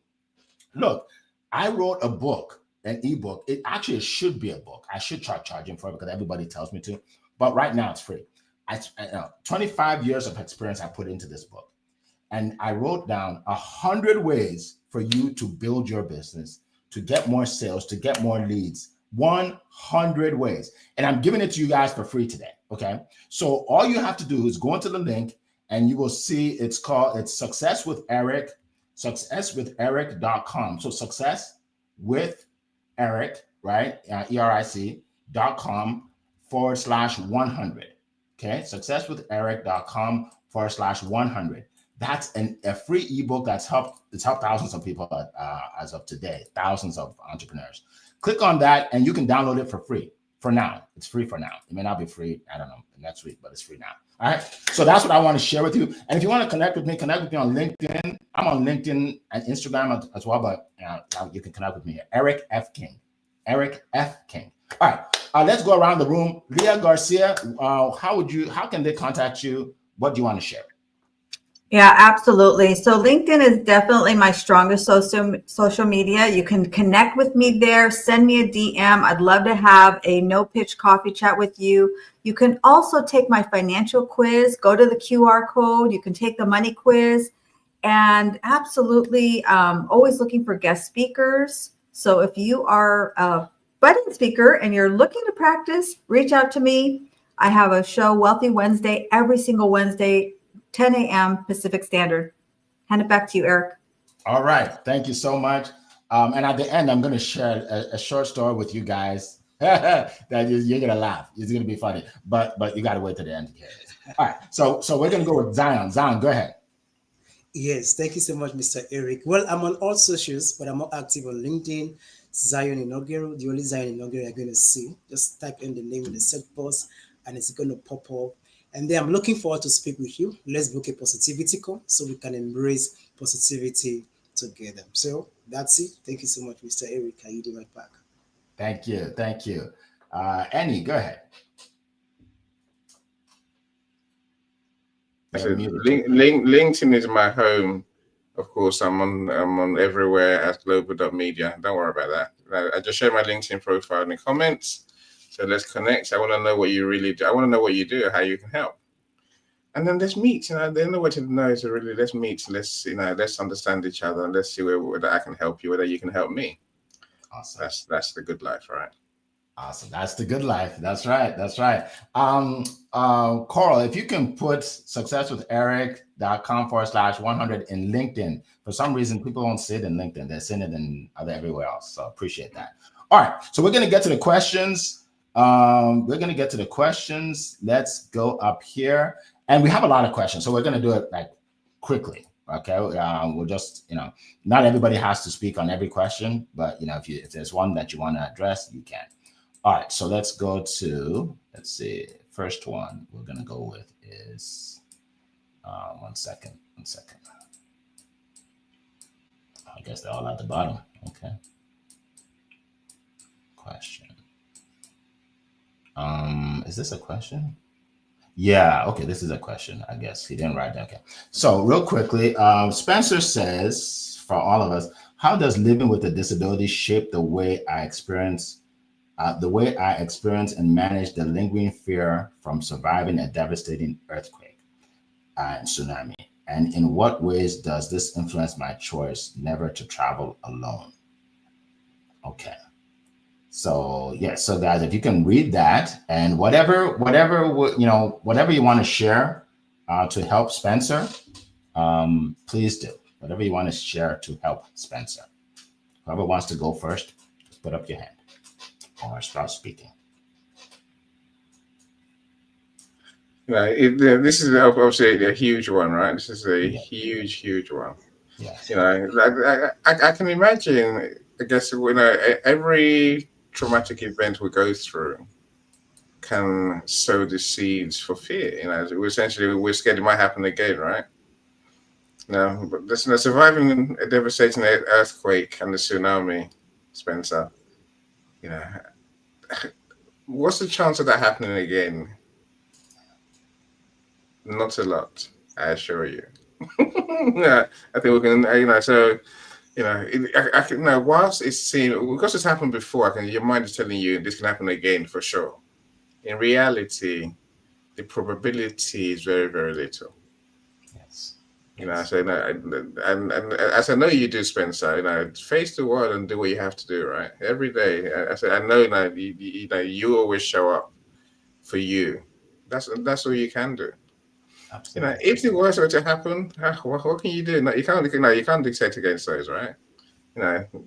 Look, I wrote a book. An ebook. It should be a book. I should start charging for it because everybody tells me to. But right now it's free. 25 years of experience I put into this book. And I wrote down 100 ways for you to build your business, to get more sales, to get more leads. 100 ways. And I'm giving it to you guys for free today. Okay. So all you have to do is go into the link and you will see it's Success with Eric, successwitheric.com. So success with Eric, right? ERIC.com/100. Okay. Successwitheric.com/100. That's a free ebook it's helped thousands of people as of today, thousands of entrepreneurs. Click on that and you can download it for free. For now, it's free for now. It may not be free, I don't know, next week, but it's free now. All right. So that's what I want to share with you. And if you want to connect with me on LinkedIn. I'm on LinkedIn and Instagram as well, but you can connect with me at Eric F. King. Eric F. King. All right. Let's go around the room. Leah Garcia, how can they contact you? What do you want to share? Yeah, absolutely. So LinkedIn is definitely my strongest social media. You can connect with me there. Send me a DM. I'd love to have a no pitch coffee chat with you. You can also take my financial quiz. Go to the QR code. You can take the money quiz. And absolutely, always looking for guest speakers. So if you are a budding speaker and you're looking to practice, reach out to me. I have a show, Wealthy Wednesday, every single Wednesday, 10 a.m. Pacific Standard. Hand it back to you, Eric. All right. Thank you so much. And at the end, I'm going to share a short story with you guys that you're going to laugh. It's going to be funny, but you got to wait to the end to hear it. All right. So we're going to go with Zion. Zion, go ahead. Yes. Thank you so much, Mr. Eric. Well, I'm on all socials, but I'm more active on LinkedIn. Zion Inaugural, the only Zion Inaugural you're going to see. Just type in the name in the search box and it's going to pop up. And then I'm looking forward to speak with you. Let's book a positivity call so we can embrace positivity together. So that's it. Thank you so much, Mr. Eric. I yield right back. Thank you. Annie, go ahead. LinkedIn is my home. Of course, I'm on everywhere at Global.Media. Don't worry about that. I just share my LinkedIn profile in the comments. So let's connect. I want to know what you really do. I want to know what you do, how you can help. And then let's meet. The only way to know is to really let's meet. Let's understand each other and let's see whether I can help you, whether you can help me. Awesome. That's the good life, right? Awesome. That's the good life. That's right. Coral, if you can put successwitheric.com/100 in LinkedIn. For some reason, people don't see it in LinkedIn. They're seeing it in everywhere else. So appreciate that. All right. So we're going to get to the questions. Let's go up here. And we have a lot of questions. So we're going to do it like quickly. Okay. We'll just, not everybody has to speak on every question, but if there's one that you want to address, you can. All right. So let's go to, first one we're going to go with is, one second. I guess they're all at the bottom. Okay. Question. Is this a question? Yeah, okay, this is a question. I guess he didn't write that. Okay. So real quickly, Spencer says, for all of us, how does living with a disability shape the way I experience and manage the lingering fear from surviving a devastating earthquake and tsunami? And in what ways does this influence my choice never to travel alone? Okay. So yeah, so guys, if you can read that and whatever you want to share to help Spencer, please do whatever you want to share to help Spencer. Whoever wants to go first, just put up your hand or start speaking. This is obviously a huge one, right? This is a huge one. Yes. I can imagine. I guess every traumatic event we go through can sow the seeds for fear. We're scared it might happen again, right? No, but surviving a devastating earthquake and the tsunami, Spencer. What's the chance of that happening again? Not a lot, I assure you. Yeah, I think we can. So. I can now. Whilst it seems because it's happened before, your mind is telling you this can happen again for sure. In reality, the probability is very, very little. Yes. So and as I know you do, Spencer. Face the world and do what you have to do, right? Every day. I know that you always show up for you. That's all you can do. Absolutely. If the worst were to happen, what can you do? You can't dictate against those, right?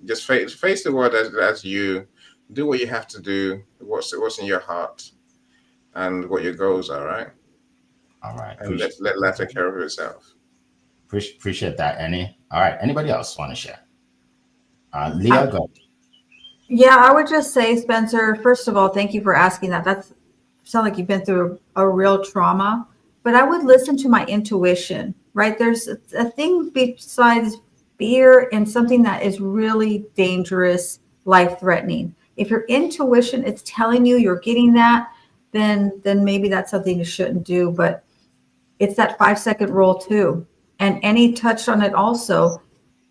Just face the world as you do what you have to do. What's in your heart, and what your goals are, right? All right. And let life take care of itself. Appreciate that, Annie. All right. Anybody else want to share? Leah, go. Yeah, I would just say, Spencer, first of all, thank you for asking that. That's sound like you've been through a real trauma, but I would listen to my intuition, right? There's a thing besides fear and something that is really dangerous, life-threatening. If your intuition is telling you you're getting that, then maybe that's something you shouldn't do. But it's that 5-second rule too. And Annie touched on it also.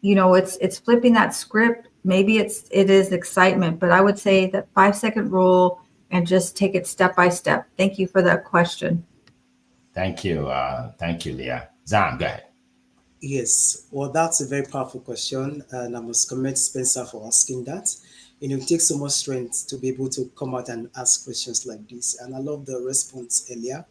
It's flipping that script. Maybe it is excitement, but I would say that 5-second rule and just take it step by step. Thank you for that question. Thank you, Leah. Zan, go ahead. Yes, well, that's a very powerful question, and I must commend Spencer for asking that. It takes so much strength to be able to come out and ask questions like this, and I love the response earlier.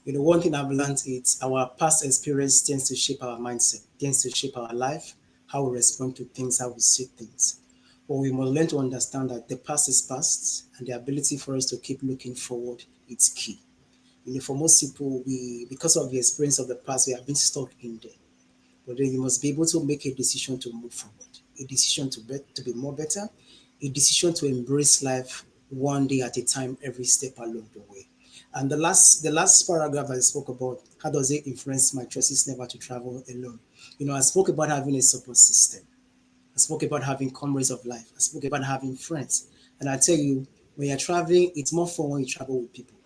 One thing I've learned is our past experience tends to shape our mindset, tends to shape our life, how we respond to things, how we see things. But we must learn to understand that the past is past, and the ability for us to keep looking forward is key. For most people, because of the experience of the past, we have been stuck in there. But then you must be able to make a decision to move forward, a decision to be more better, a decision to embrace life one day at a time, every step along the way. And the last paragraph I spoke about, how does it influence my choices never to travel alone? I spoke about having a support system. I spoke about having comrades of life. I spoke about having friends. And I tell you, when you're traveling, it's more fun when you travel with people.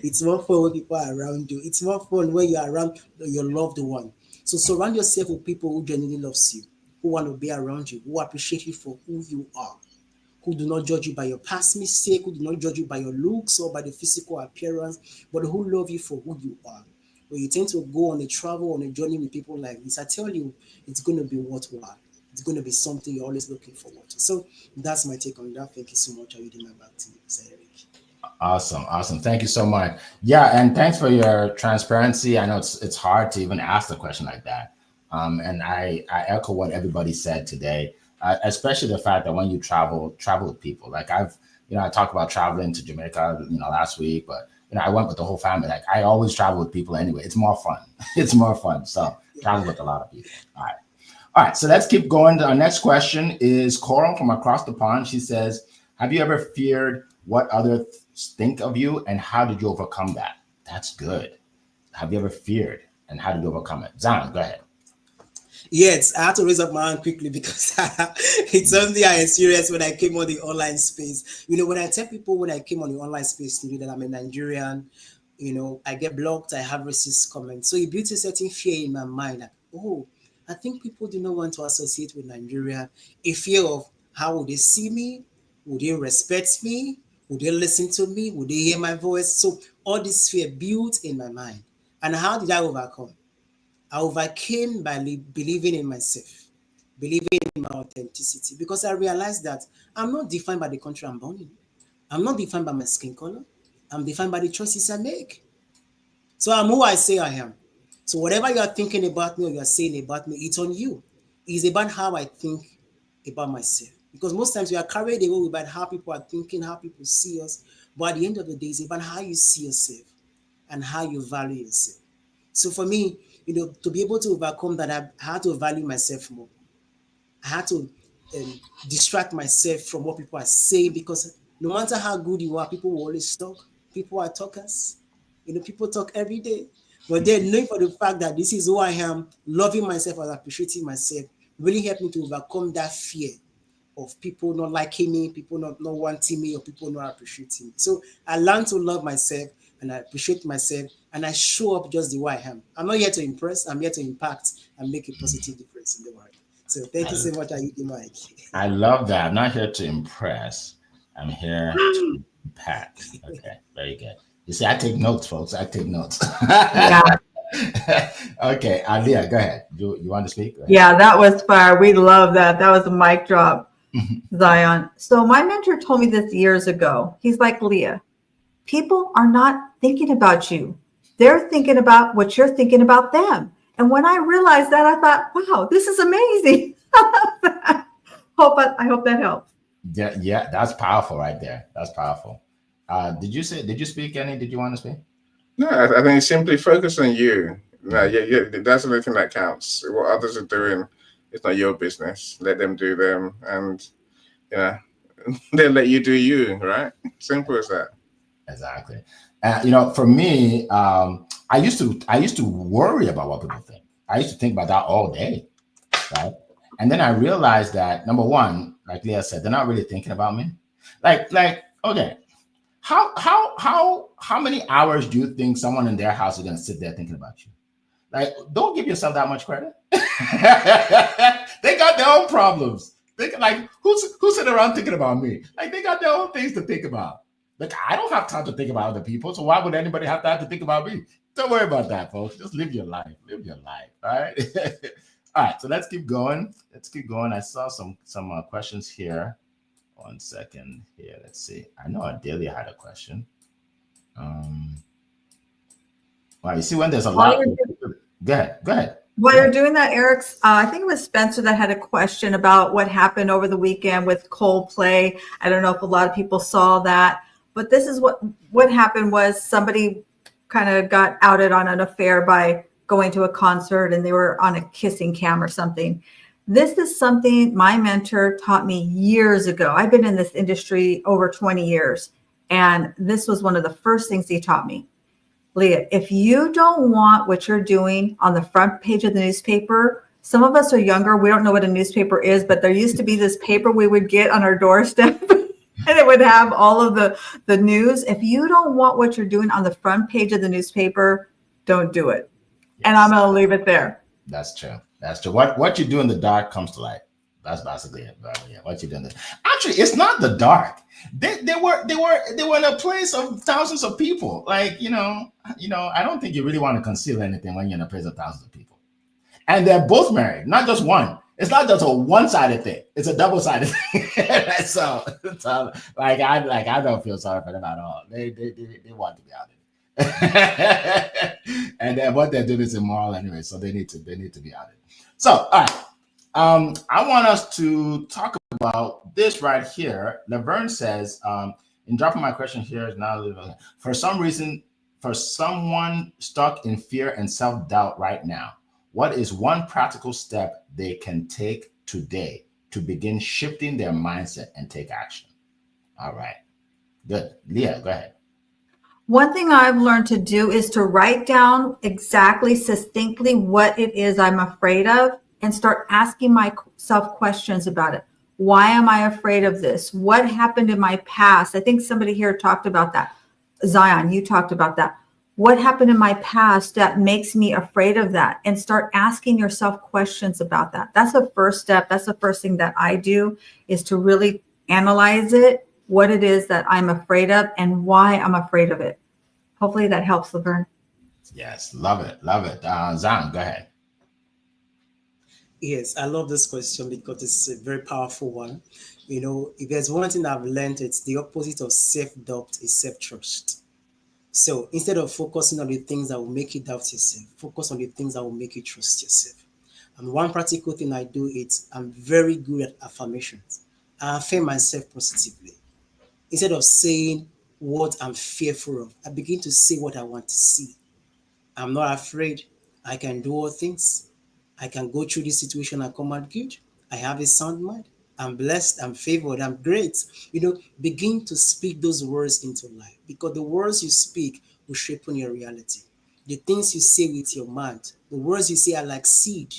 It's more fun when people are around you. It's more fun when you're around your loved one. So surround yourself with people who genuinely loves you, who want to be around you, who appreciate you for who you are, who do not judge you by your past mistake, who do not judge you by your looks or by the physical appearance, but who love you for who you are. When you tend to go on a travel, on a journey with people like this, I tell you, it's going to be worthwhile. It's going to be something you're always looking forward to. So that's my take on that. Thank you so much. I will do my back to you, Mr. Eric. Awesome. Thank you so much. Yeah, and thanks for your transparency. I know it's hard to even ask a question like that. And I echo what everybody said today, especially the fact that when you travel with people. Like I talked about traveling to Jamaica, last week, but I went with the whole family. Like I always travel with people anyway. It's more fun. It's more fun. So travel with a lot of people. All right. So let's keep going. Our next question is Coral from across the pond. She says, have you ever feared what others think of you, and how did you overcome that? That's good. Have you ever feared, and how did you overcome it? Zan, go ahead. Yes, I had to raise up my hand quickly because it's something I experienced when I came on the online space. When I tell people when I came on the online space to that I'm a Nigerian, I get blocked, I have racist comments. So it built a certain fear in my mind like, oh, I think people do not want to associate with Nigeria. A fear of how would they see me? Would they respect me? Would they listen to me? Would they hear my voice? So all this fear built in my mind. And how did I overcome? I overcame by believing in myself, believing in my authenticity, because I realized that I'm not defined by the country I'm born in. I'm not defined by my skin color. I'm defined by the choices I make. So I'm who I say I am. So whatever you are thinking about me or you are saying about me, it's on you. It's about how I think about myself. Because most times we are carried away about how people are thinking, how people see us. But at the end of the day, it's about how you see yourself and how you value yourself. So for me, to be able to overcome that, I had to value myself more. I had to distract myself from what people are saying because no matter how good you are, people will always talk. People are talkers. People talk every day. But then knowing for the fact that this is who I am, loving myself and appreciating myself really helped me to overcome that fear of people not liking me, people not wanting me, or people not appreciating me. So I learned to love myself and I appreciate myself and I show up just the way I am. I'm not here to impress, I'm here to impact and make a positive difference in the world. So thank you so much, Ayuki Mike. I love that. I'm not here to impress. I'm here to impact. Okay, very good. You see, I take notes, folks. I take notes. Yeah. Okay, Alia, go ahead. You want to speak? Yeah, that was fire. We love that. That was a mic drop, Zion. So my mentor told me this years ago. He's like, Leah, people are not thinking about you. They're thinking about what you're thinking about them. And when I realized that, I thought, wow, this is amazing. I hope that helps. Yeah, that's powerful right there. That's powerful. Did you speak any? Did you want to speak? No, I think simply focus on you. No, yeah, that's the only thing that counts. What others are doing, it's not your business. Let them do them, and they'll let you do you. Right? Simple as that. Exactly. For me, I used to worry about what people think. I used to think about that all day, right? And then I realized that number one, like Leah said, they're not really thinking about me. Like, okay, how many hours do you think someone in their house is going to sit there thinking about you? Like, don't give yourself that much credit. They got their own problems. Who's sitting around thinking about me? Like, they got their own things to think about. Like, I don't have time to think about other people, so why would anybody have time to think about me? Don't worry about that, folks. Just live your life. Live your life. All right. All right. So let's keep going. I saw some questions here. 1 second here. Let's see. I know Adelia had a question. Well, you see when there's a lot. Go ahead. While you're doing that, Eric's, I think it was Spencer that had a question about what happened over the weekend with Coldplay. I don't know if a lot of people saw that, but this is what happened was somebody kind of got outed on an affair by going to a concert and they were on a kissing cam or something. This is something my mentor taught me years ago. I've been in this industry over 20 years, and this was one of the first things he taught me. Leah, if you don't want what you're doing on the front page of the newspaper, some of us are younger. We don't know what a newspaper is, but there used to be this paper we would get on our doorstep and it would have all of the news. If you don't want what you're doing on the front page of the newspaper, don't do it. Yes. And I'm going to leave it there. That's true. What you do in the dark comes to light. That's basically it. Yeah, what you doing there? Actually, it's not the dark. They were in a place of thousands of people. Like, I don't think you really want to conceal anything when you're in a place of thousands of people. And they're both married, not just one. It's not just a one-sided thing. It's a double-sided thing. so I don't feel sorry for them at all. They want to be outed. And then what they're doing is immoral anyway, so they need to be outed. So, all right. I want us to talk about this right here. Laverne says, in dropping my question here is now, for some reason, for someone stuck in fear and self-doubt right now, what is one practical step they can take today to begin shifting their mindset and take action? All right. Good. Leah, go ahead. One thing I've learned to do is to write down exactly, succinctly what it is I'm afraid of. and start asking myself questions about it. Why am I afraid of this? What happened in my past? I think somebody here talked about that. Zion, you talked about that. What happened in my past that makes me afraid of that? And start asking yourself questions about that. That's the first step. That's the first thing that I do, is to really analyze it, what it is that I'm afraid of and why I'm afraid of it. Hopefully that helps, Laverne. Yes, love it, love it. Zan, go ahead. Yes, I love this question because it's a very powerful one. You know, if there's one thing I've learned, it's the opposite of self-doubt is self-trust. So instead of focusing on the things that will make you doubt yourself, focus on the things that will make you trust yourself. And one practical thing I do is I'm very good at affirmations. I affirm myself positively. Instead of saying what I'm fearful of, I begin to say what I want to see. I'm not afraid. I can do all things. I can go through this situation and come out good. I have a sound mind. I'm blessed. I'm favored. I'm great. You know, begin to speak those words into life because the words you speak will shape on your reality. The things you say with your mouth, the words you say are like seed.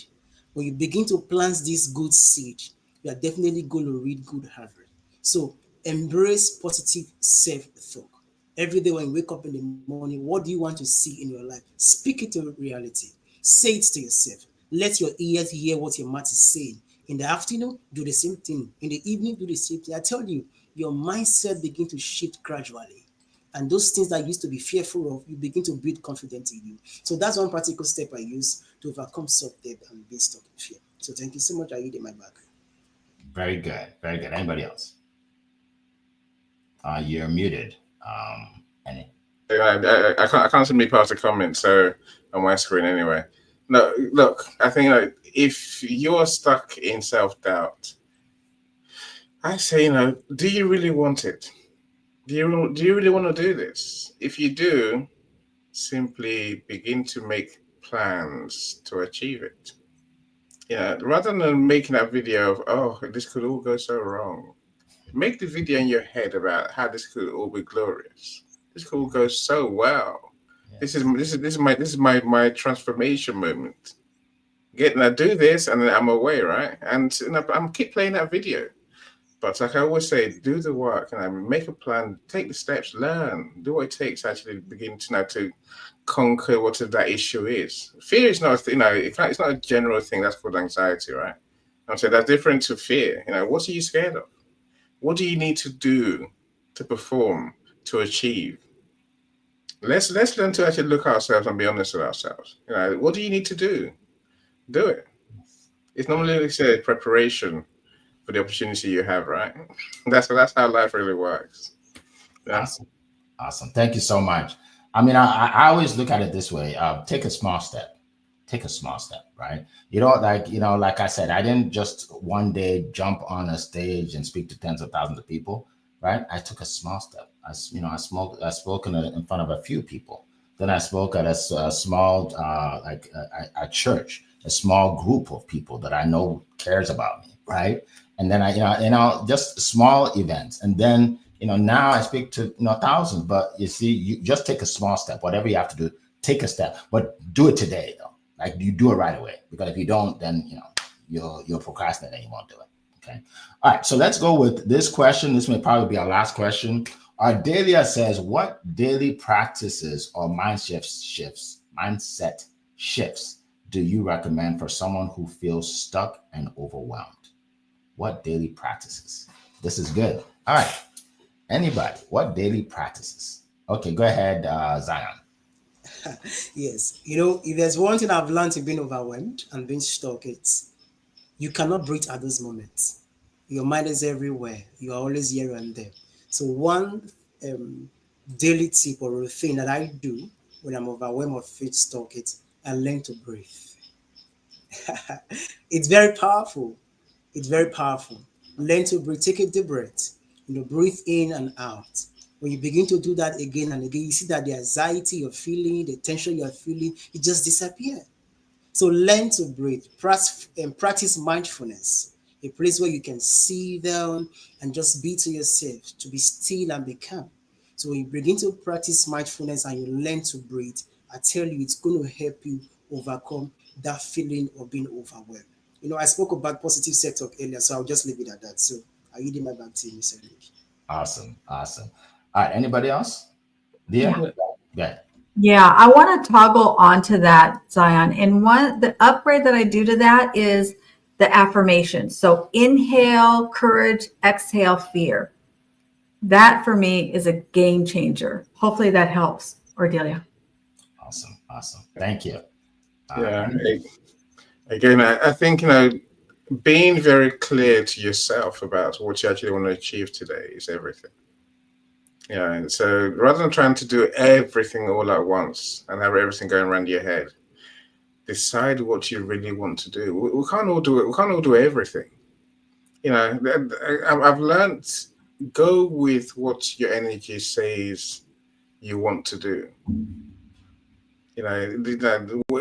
When you begin to plant this good seed, you are definitely going to reap good harvest. So embrace positive self-talk. Every day when you wake up in the morning, what do you want to see in your life? Speak it to reality. Say it to yourself. Let your ears hear what your mouth is saying. In the afternoon, do the same thing. In the evening, do the same thing. I tell you, your mindset begin to shift gradually. And those things that used to be fearful of, you begin to build confidence in you. So that's one practical step I use to overcome self-doubt and being stuck in fear. So thank you so much. I yield in my back. Very good, very good. Anybody else? You're muted. Any? I can't see me past the comment, so on my screen anyway. No, look, I think like if you're stuck in self-doubt, I say, do you really want it? Do you really want to do this? If you do, simply begin to make plans to achieve it. Yeah, rather than making that video of, oh, this could all go so wrong. Make the video in your head about how this could all be glorious. This could all go so well. This is my transformation moment. I do this and then I'm away, right? And I'm keep playing that video. But like I always say, do the work and make a plan, take the steps, learn, do what it takes to actually begin to conquer whatever that issue is. Fear is not, it's not a general thing that's called anxiety, right? I'm saying that's different to fear. What are you scared of? What do you need to do to perform, to achieve? Let's learn to actually look at ourselves and be honest with ourselves. What do you need to do? Do it. It's normally, like I say, preparation for the opportunity you have, right? That's how life really works. Yeah. Awesome. Thank you so much. I mean, I always look at it this way. Take a small step. Take a small step, right? Like I said, I didn't just one day jump on a stage and speak to tens of thousands of people, right? I took a small step. I spoke in front of a few people. Then I spoke at a small, a church, a small group of people that I know cares about me, right? And then just small events. And then, now I speak to, thousands, but you see, you just take a small step, whatever you have to do, take a step, but do it today though. Like you do it right away, because if you don't, then, you'll procrastinate and you won't do it. Okay. All right. So let's go with this question. This may probably be our last question. Ardelia says, what daily practices or mindset shifts do you recommend for someone who feels stuck and overwhelmed? What daily practices? This is good. All right. Anybody, what daily practices? Okay, go ahead, Zion. Yes, if there's one thing I've learned in being overwhelmed and being stuck, it's you cannot breathe at those moments. Your mind is everywhere. You are always here and there. So one um, daily tip or routine that I do when I'm overwhelmed or feel stuck, it's I learn to breathe. It's very powerful. It's very powerful. Learn to breathe. Take a deep breath. Breathe in and out. When you begin to do that again and again, you see that the anxiety you're feeling, the tension you're feeling, it just disappears. So learn to breathe. Practice mindfulness, a place where you can sit down and just be to yourself, to be still and be calm. So when you begin to practice mindfulness and you learn to breathe, I tell you, it's going to help you overcome that feeling of being overwhelmed. I spoke about positive self-talk earlier, so I'll just leave it at that. So I'll yield my back to you, Mr. Eric. Awesome. All right. Anybody else? Leah? Yeah. Yeah, I want to toggle onto that, Zion. And the upgrade that I do to that is the affirmation. So inhale, courage, exhale, fear. That for me is a game changer. Hopefully that helps, Ordelia. Awesome. Thank you. Yeah. Again, I think, being very clear to yourself about what you actually want to achieve today is everything. Yeah. So rather than trying to do everything all at once and have everything going around your head, decide what you really want to do. We can't all do it. We can't all do everything. I've learned, go with what your energy says you want to do.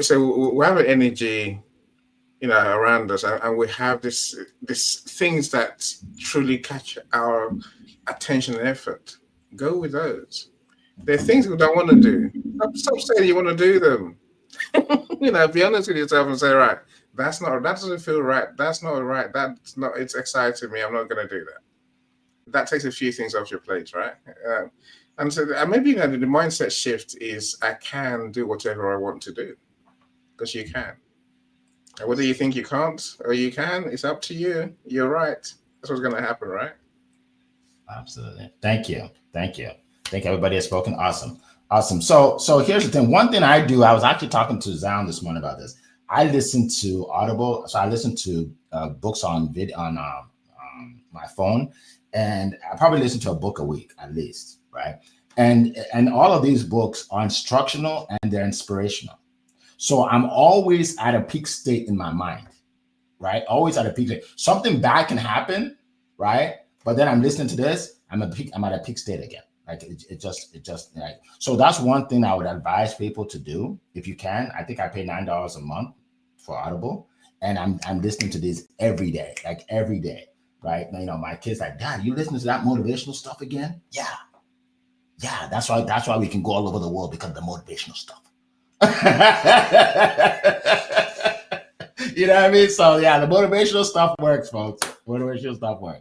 So we have an energy, around us, and we have this things that truly catch our attention and effort. Go with those. There are things we don't want to do. Stop saying you want to do them. Be honest with yourself and say, right, that doesn't feel right. That's not right. It's exciting me. I'm not going to do that. That takes a few things off your plate, right? And so maybe the mindset shift is, I can do whatever I want to do, because you can. And whether you think you can't or you can, it's up to you. You're right. That's what's going to happen, right? Absolutely. Thank you. Everybody has spoken. Awesome. So here's the thing. One thing I do, I was actually talking to Zion this morning about this. I listen to Audible. So I listen to books on my phone, and I probably listen to a book a week at least, right? And all of these books are instructional and they're inspirational. So I'm always at a peak state in my mind, right? Always at a peak state. Something bad can happen, right? But then I'm listening to this, I'm at a peak state again. Like it just like, so that's one thing I would advise people to do if you can. I think I pay $9 a month for Audible, and I'm listening to this every day, right? My kids like, Dad, you listening to that motivational stuff again? Yeah. That's why we can go all over the world, because of the motivational stuff. You know what I mean? So yeah, the motivational stuff works, folks. Motivational stuff works.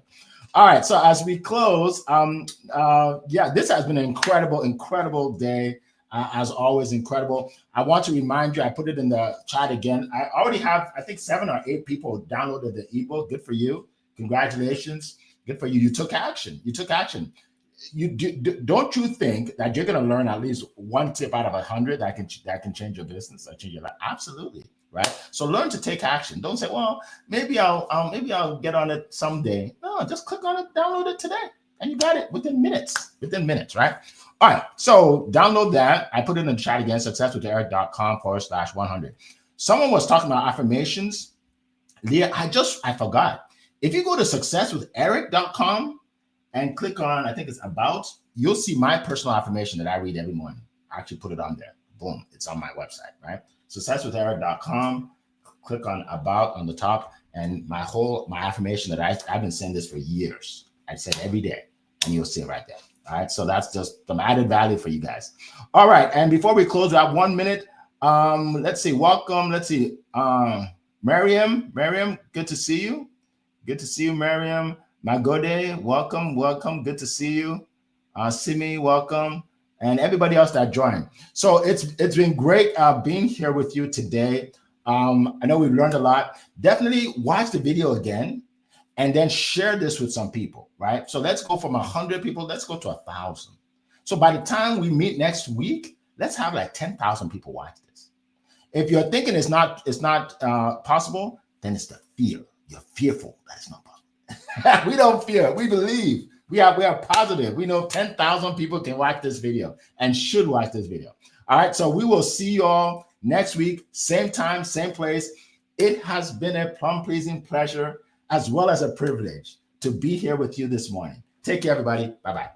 All right. So as we close, this has been an incredible day. As always, incredible. I want to remind you, I put it in the chat again. I already have, I think 7 or 8 people downloaded the ebook. Good for you. Congratulations. Good for you. You took action. Don't you think that you're going to learn at least one tip out of 100 that can change your business or change your life? Absolutely. Right. So learn to take action. Don't say, well, maybe I'll get on it someday. No, just click on it, download it today, and you got it within minutes, right? All right. So download that. I put it in the chat again, successwitheric.com/100. Someone was talking about affirmations. Leah, I forgot. If you go to successwitheric.com and click on, I think it's about, you'll see my personal affirmation that I read every morning. I actually put it on there. Boom. It's on my website, right? Successwitheric.com, click on about on the top, and my affirmation that I've been saying this for years. I say it every day, and you'll see it right there. All right. So that's just some added value for you guys. All right. And before we close, we have 1 minute. Let's see. Welcome. Let's see. Miriam, good to see you. Good to see you, Miriam. Magode, welcome. Good to see you. Simi, welcome. And everybody else that joined. So it's been great being here with you today. I know we've learned a lot. Definitely watch the video again and then share this with some people, right? So let's go from 100 people, let's go to 1,000. So by the time we meet next week, let's have like 10,000 people watch this. If you're thinking it's not possible, then it's the fear. You're fearful that it's not possible. We don't fear, we believe. We are positive. We know 10,000 people can watch this video and should watch this video. All right. So we will see you all next week, same time, same place. It has been a plum-pleasing pleasure as well as a privilege to be here with you this morning. Take care, everybody. Bye-bye.